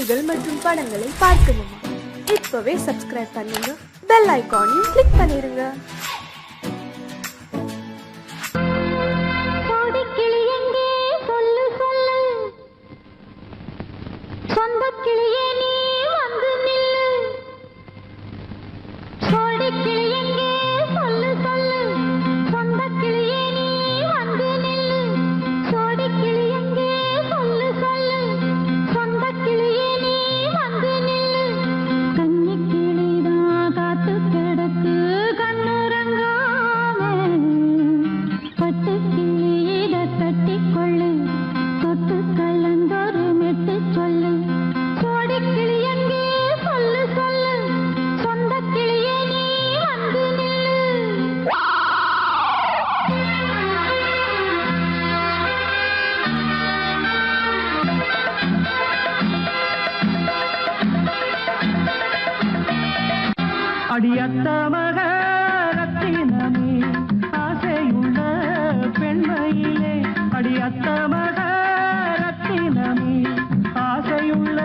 நிகழ்ச்சிகள் மற்றும் படங்களை பார்க்கணுமா? இப்பவே சப்ஸ்கிரைப் பண்ணுங்க, பெல் ஐகானையும் கிளிக் பண்ணிருங்க. அடியத்த மகரத்தினமே ஆசையுள்ள பெண்மையிலே, அடியத்த மகரத்தினமே ஆசையுள்ள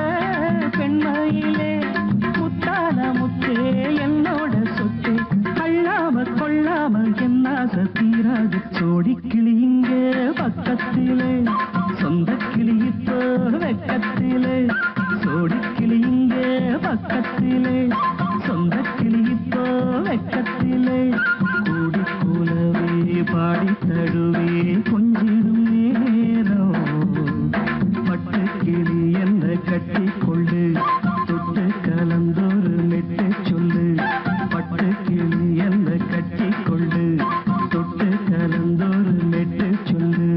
பெண்மையிலே, முத்தான முத்தே என்னோட சொத்து, அள்ளாம கொள்ளாம என்ன சத்தீராது. சோடி கிளி இங்கே பக்கத்திலே, சொந்த கிளி இப்போ வெக்கத்திலே, சோடி கிளி இங்கே பக்கத்திலே, சொந்த கிளி இப்போ வெக்கத்திலே, கூடி கூலவே பாடி தழுவே கொஞ்சிடும் நேரம், பட்டு கிளி என்ன கட்டி கொண்டு தொட்டு கலந்தொரு மெட்டு சொல்லு, பட்டு கிளி என்ன கட்டி கொண்டு தொட்டு கலந்தொரு மெட்டு சொல்லு.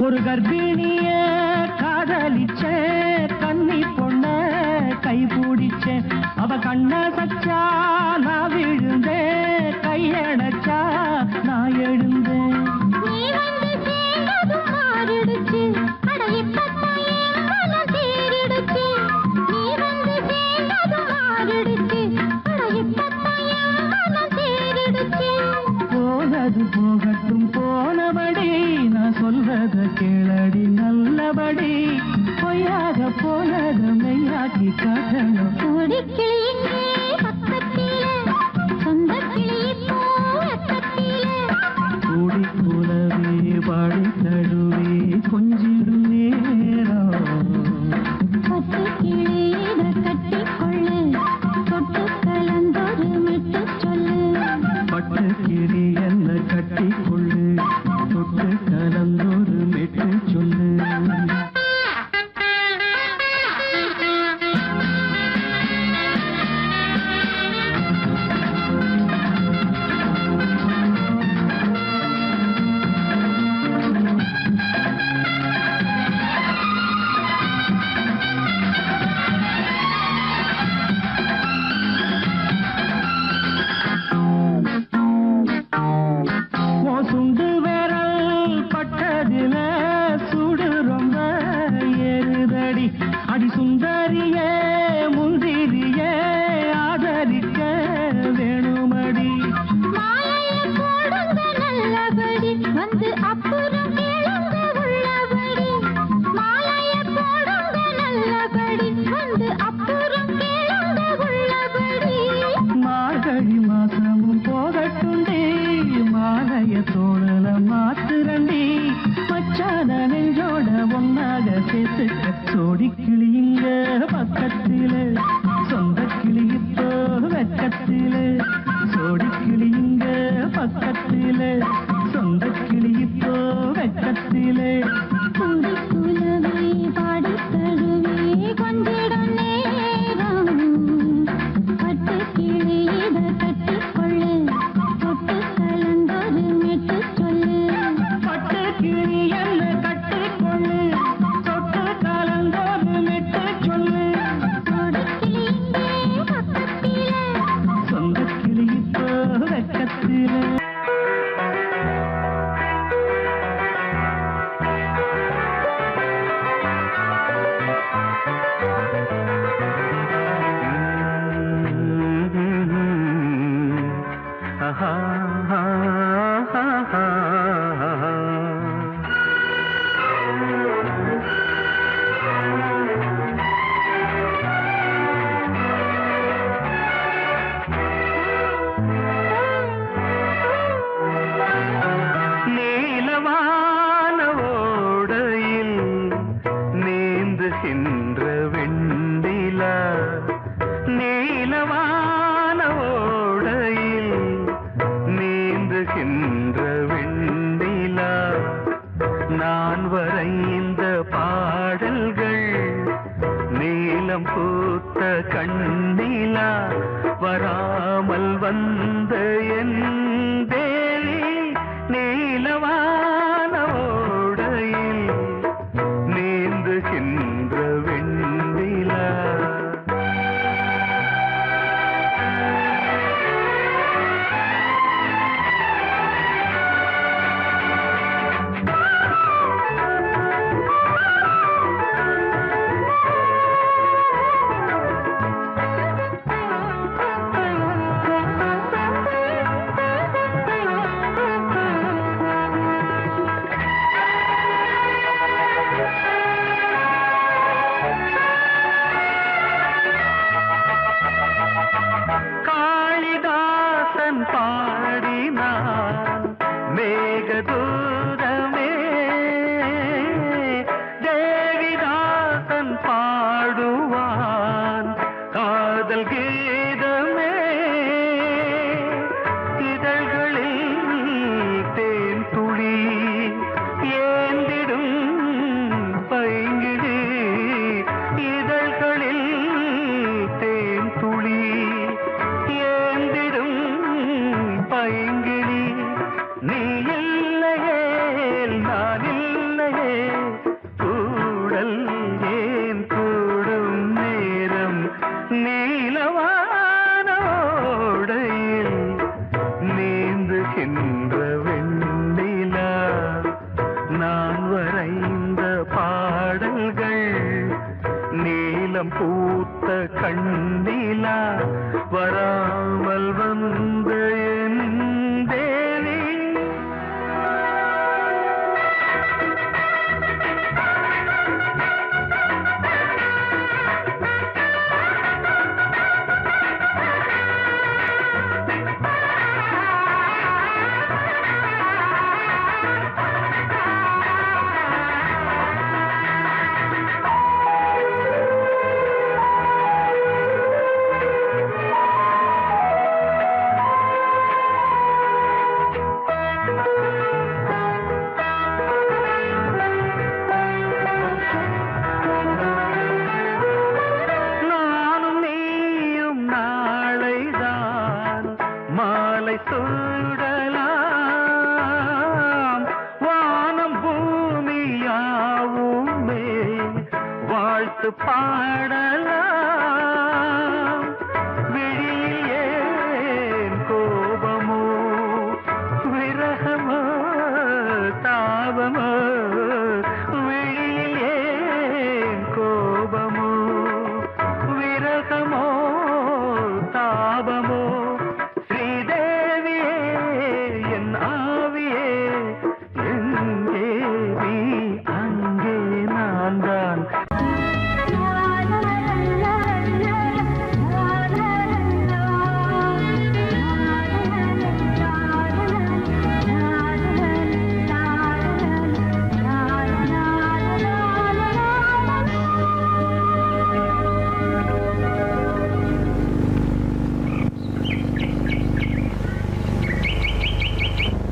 ஒரு கர்ப்பிணிய காதலிச்ச கன்னி பொண்ண கை பிடிச்ச, அவ கண்ண சச்சா நான் விழுந்தேன், கையடைச்சா நான் எழுந்தேன். போனது போகட்டும் போனபடி, நான் சொல்றத கேளடி நல்லபடி, பொய்யாக போனது மெய்யாக்கி காட்டணும். கூடி கூலவே பாடி தழுவே கொஞ்சிடும் நேரம், பட்டு கிளி என்ன கட்டி கொள்ளு, தொட்டு கலந்தொரு மெட்டு சொல்லு. சுண்டு விரல் பட்டதில சுடு ரொம்ப ஏறுதடி, அடி சுந்தரியே முந்திரியே ஆதரிக்க வேணுமடி. வந்து அப்புறம் உள்ளபடி, மாலைய போடுங்க நல்லபடி, வந்து அப்புறம் உள்ளபடி. மார்கழி மாசமும் போகட்டுண்டி, மாலைய தோழல மாத்துரண்டி, மச்சான நெஞ்சோட ஒன்னாக சேர்த்துக்க. சோடி கிளி இங்க பக்கத்திலே, சொந்த கிளி இப்போ வெக்கத்திலே, சோடி கிளி இங்க பக்கத்திலே, சொந்த கிளி இப்போ வெக்கத்திலே, கூடி கூலவே பாடி தழுவே கொஞ்சிடும் நேரம். கண்ணிலா வராமல் வந்த என் தேவி நீலவான ஓடையில் நீந்துகின்ற வெண்ணிலா. பாடினான் மேகதூதமே தேவிதாசன் பாடுவான் காதல் கீதமே. இதழ்களில் தேன் துளி ஏந்திடும் பைங்கிழி இதழ்களில் தேன் துளி ஏந்திடும் பைங்கிழி. நீ இல்லையே நான் இல்லையே கூடல் ஏன் கூடும் நேரம் நீலவானோடையில் நீந்துகின்ற வெண்ணிலா. நான் வரைந்த பாடல்கள் நீலம் பூத்த கண்ணிலா வராமல் வந்த என் தேவி. மாலை சூடலாம் வானம் பூமியாவுமே வாழ்த்து பாடலாம். விழியில் ஏன் கோபமோ விரகமோ தாபமோ விழியில் ஏன் கோபமோ விரகமோ தாபமோ.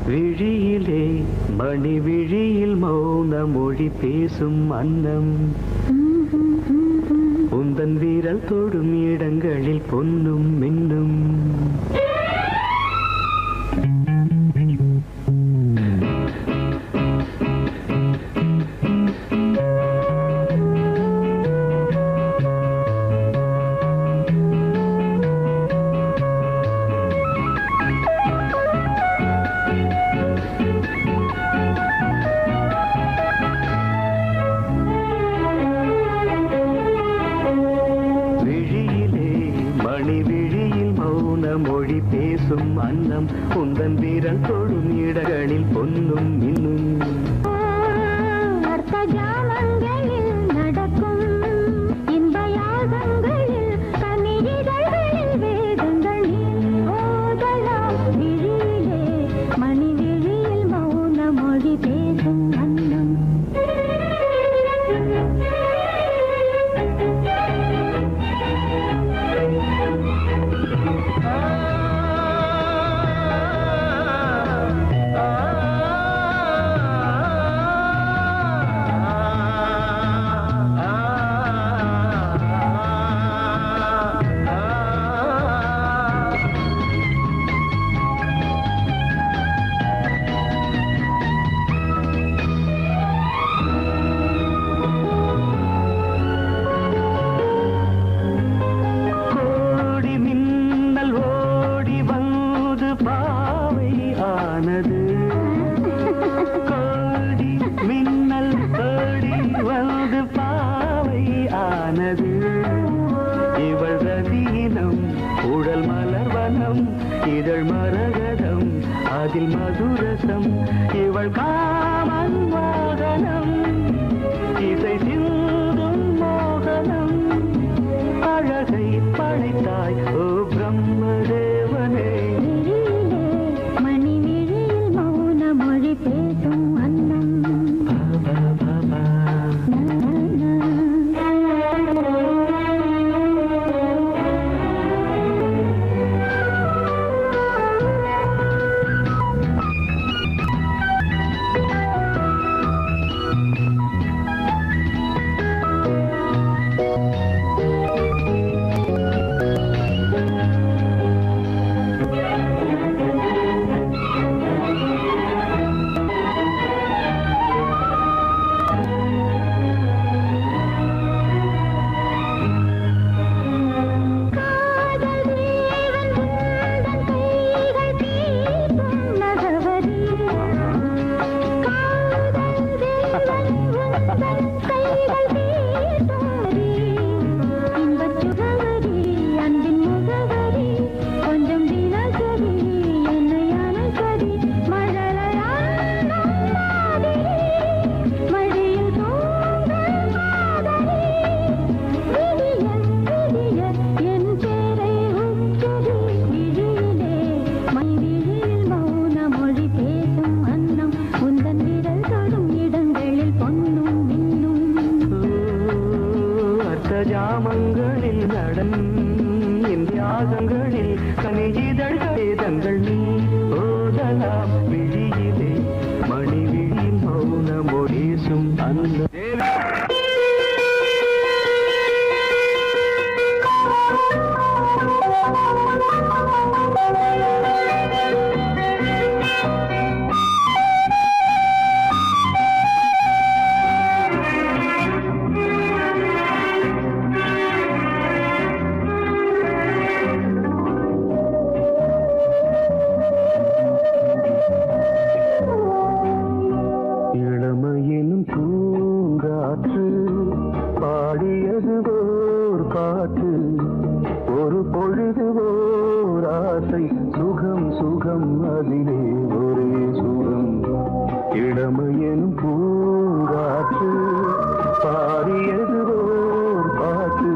விழியிலே மணி விழியில் மௌன மொழி பேசும் அன்னம் உந்தன் வீரல் தொடும் இடங்களில் பொன்னும் மின்னும். மொழி பேசும் அன்னம் உந்தன் வீரல் தொடும் இடங்களில் பொன்னும் மின்னும். அர்த்த ஜாமங்களில் நடக்கும் இன்ப யாகங்களில் கனியிதழ்களில் வேதங்களில் ஓதலாம். விழியிலே மணி விழியில் மௌன மொழி பேசும் அன்னம். அதில் மதுரசம் இவள் காமன் வாகனம் இசை சிந்தும் மோகனம் அழகை படைத்தாய் ஓ பிரம்மதேவனே மணி விழியில் மௌன மொழி பேசும் அன்னம் ஜாமங்களில் நடன் இந்தியாசங்களில் கனியிதழ் வேதங்கள் நீ ஓதலாம் விழியிலே மணி விழியில் மௌன மொழிசும் அந்த இளமையினும் பூங்காற்று பாடியது ஓர் பாட்டு ஒரு பொழுது ஓர் ஆசை சுகம் சுகம் அதிலே ஒரே சுகம் இளமையினும் பூங்காற்று பாடியது ஓர் பாட்டு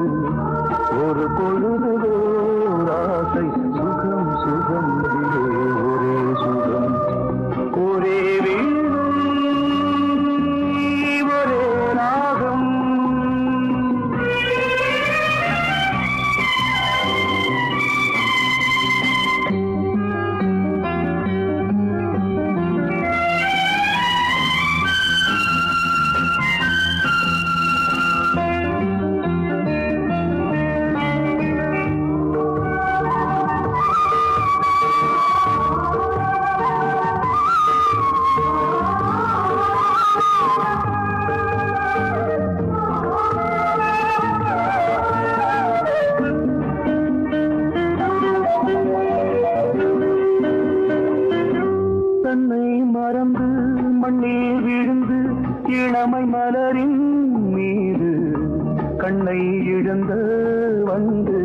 ஒரு பொழுது ஓர் ஆசை சுகம் சுகம் அதிலே ஒரே சுகம் ஒரே மறந்து மண்ணில் விழுந்து இளமை மலரின் மீது கண்ணை இழந்த வந்து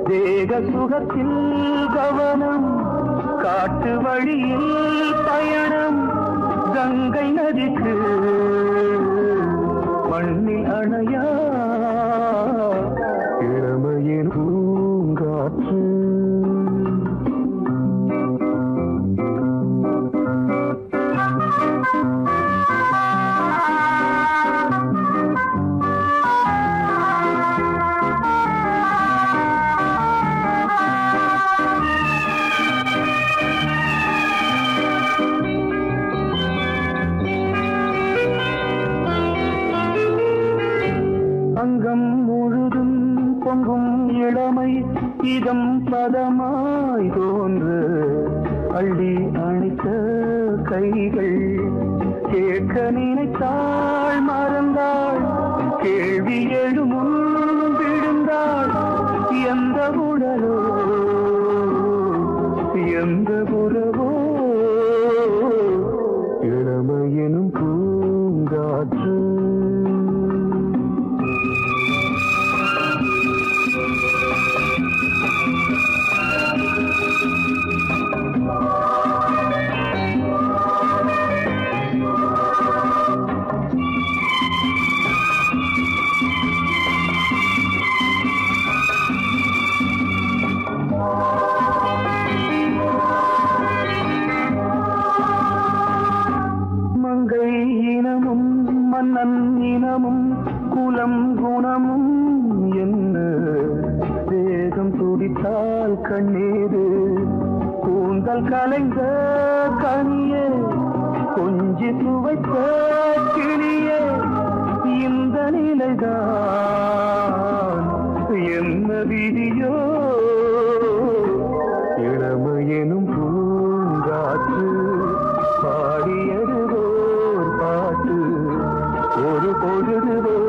தேக சுகத்தில் கவனம் காட்டு வழியில் பயணம் கங்கை நதிக்கு மண்ணில் அணையா இளமையின் பூங்காற்று அங்கம் முழுதும் பொங்கும் இளமை இதம் பதமாய் தோன்று அள்ளி அணைத்த கைகள் கேட்க நினைத்தாள் மறந்தாள் கேள்வி எழுமுன் விழுந்தாள் எந்த உடலோ எந்த உறவோ இளமையெனும் பூங்காற்று கண்ணீரு கூந்தல் கலைந்த கனியே கொஞ்சி துவைத்த கிளியே இந்த நிலைதான் என்ன விதியோ இளமையெனும் பூங்காற்று பாடியதுவோர் பாட்டு ஒரு பொழுதுவோர்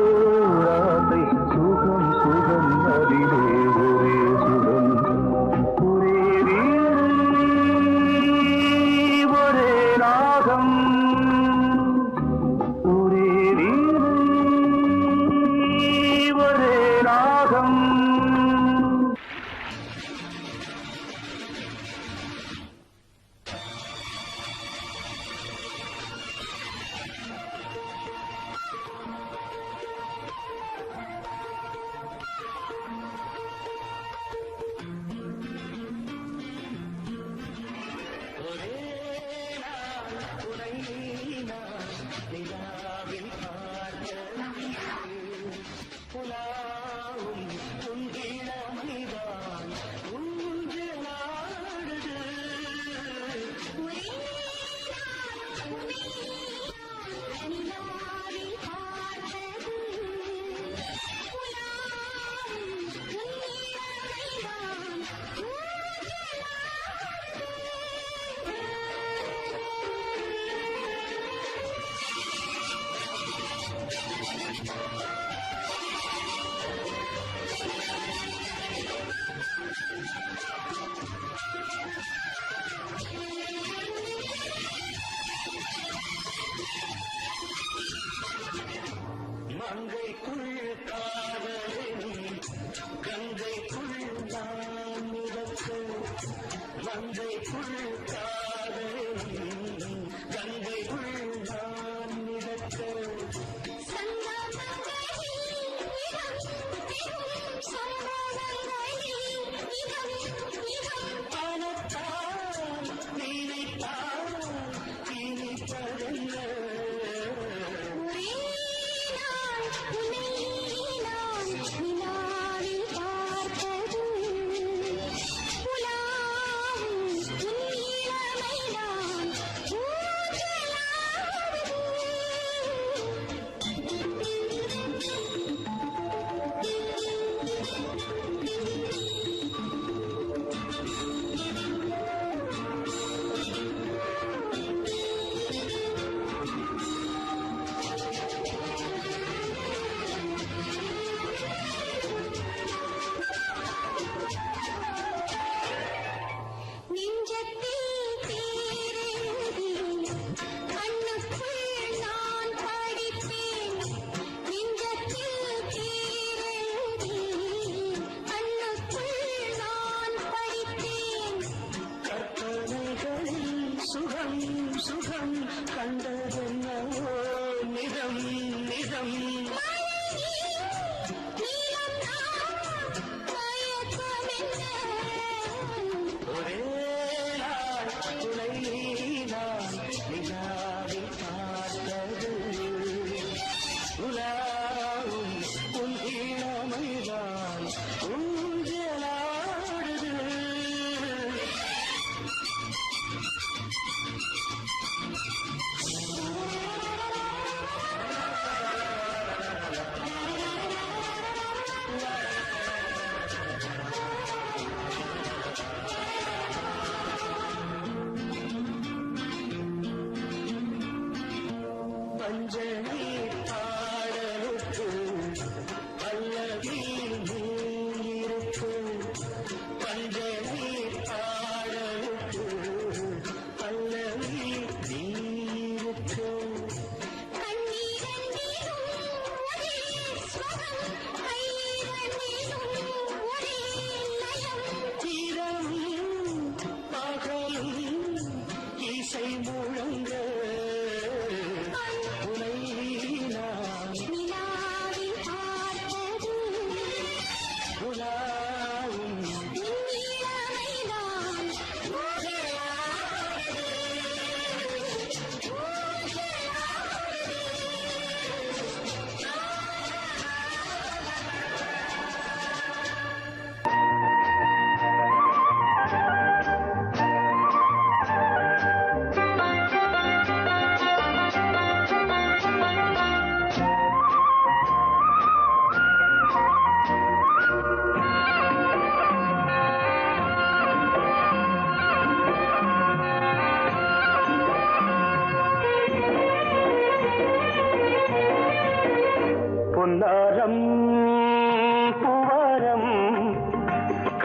ஆசை சுகம் சுகம் அதிலே ஒரே சுகம் ஒரே வீடு ஒரே ராகம் ஒரே வீடு ஒரே ராகம்.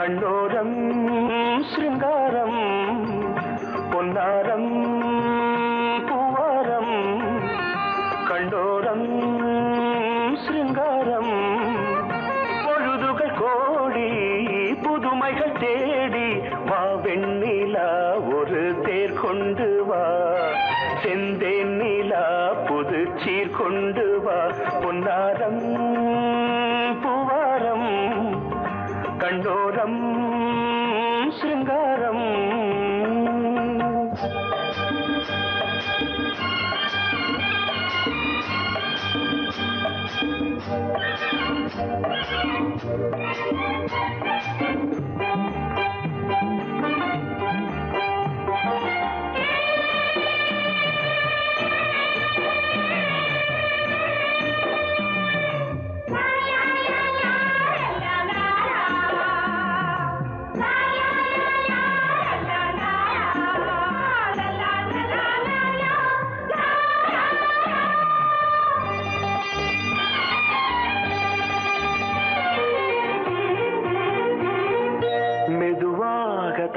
கண்ணோரம் சிருங்காரம் பொன்னாரம் பூவாரம் கண்டோரம் சிருங்காரம் பொழுதுகள் கோடி புதுமைகள் தேடி வா வெண்ணிலா ஒரு தேர் கொண்டு வா செந்தேன் நிலா புது சீர் கொண்டு வா பொன்னாரம் பூவாரம் கண்டோரம் சிருங்காரம்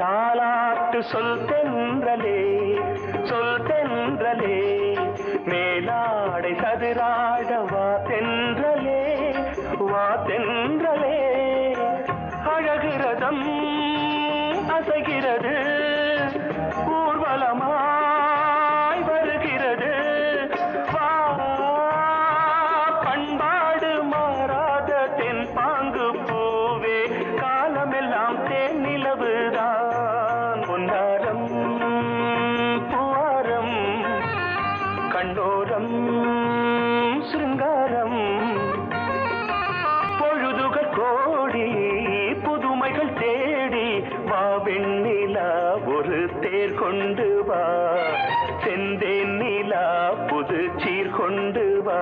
தாலாட்டு சொல் தென்றலே மேலாடை சதுராட வா தென்றலே அழகிறதம் அசைகிறது ஊர்வலமாய் வருகிறது வா பண்பாடு மாறாத தென் பாங்கு பூவே காலமெல்லாம் தேன் நிலவுதான் பொன்னாரம் பூவாரம் கண்டோரம் சிருங்காரம் பொழுதுகள் கோடி புதுமைகள் தேடி வா வெண்ணிலா ஒரு தேர் கொண்டு வா செந்தேன் நிலா புது சீர் கொண்டு வா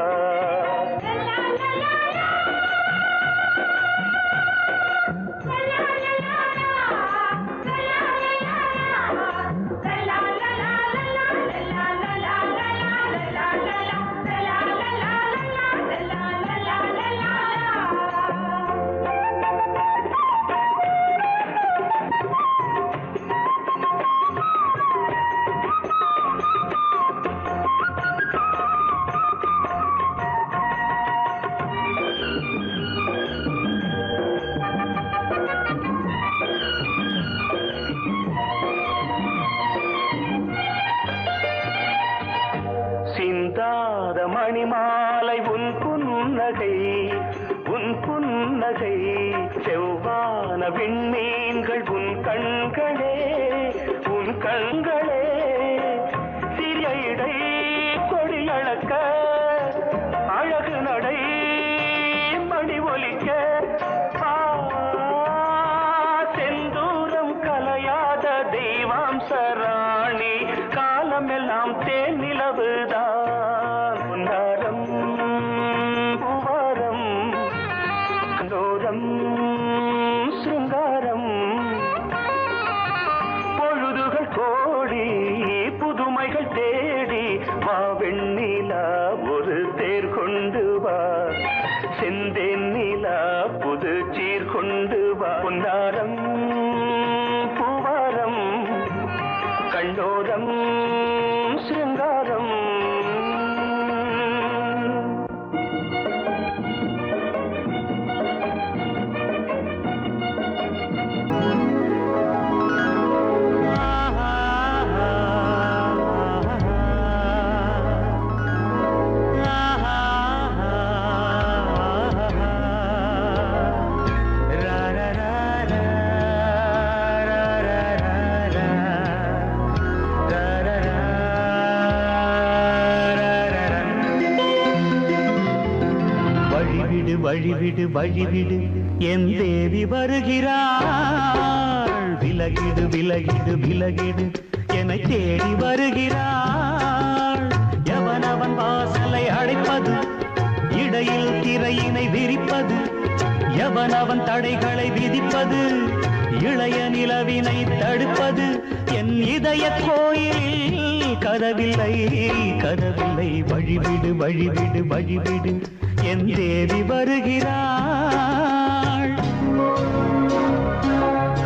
சிந்தாத மணிமாலை உன் புன்னகை செவ்வான விண்மீன்கள் உன் கண்களே சிறிய இடை கொடியளக்க அழகு நடை மணி ஒலிக்க செந்தூரம் கலையாத தெய்வாம்சராணி காலமெல்லாம் தேன் நிலவுதான் பொன்னாரம் பூவாரம் கண்டோரம் சிருங்காரம் பொழுதுகள் கோடி புதுமைகள் தேடி வா வெண்ணிலா ஒரு தேர் கொண்டு வா செந்தேன் நிலா புது சீர் கொண்டு வா பொன்னாரம் பூவாரம் கண்டோரம் சிருங்காரம் வழிவிடு என் தேவி வருகிறாள் விலகிடு என்னை தேடி வருகிறாள் எவனவன் வாசலை அடைப்பது இடையில் திரையினை விரிப்பது எவனவன் தடைகளை விதிப்பது இளைய நிலவினை தடுப்பது என் இதய கோயிலில் கதவில்லை வழிவிடு என் தேவி வருகிறாள்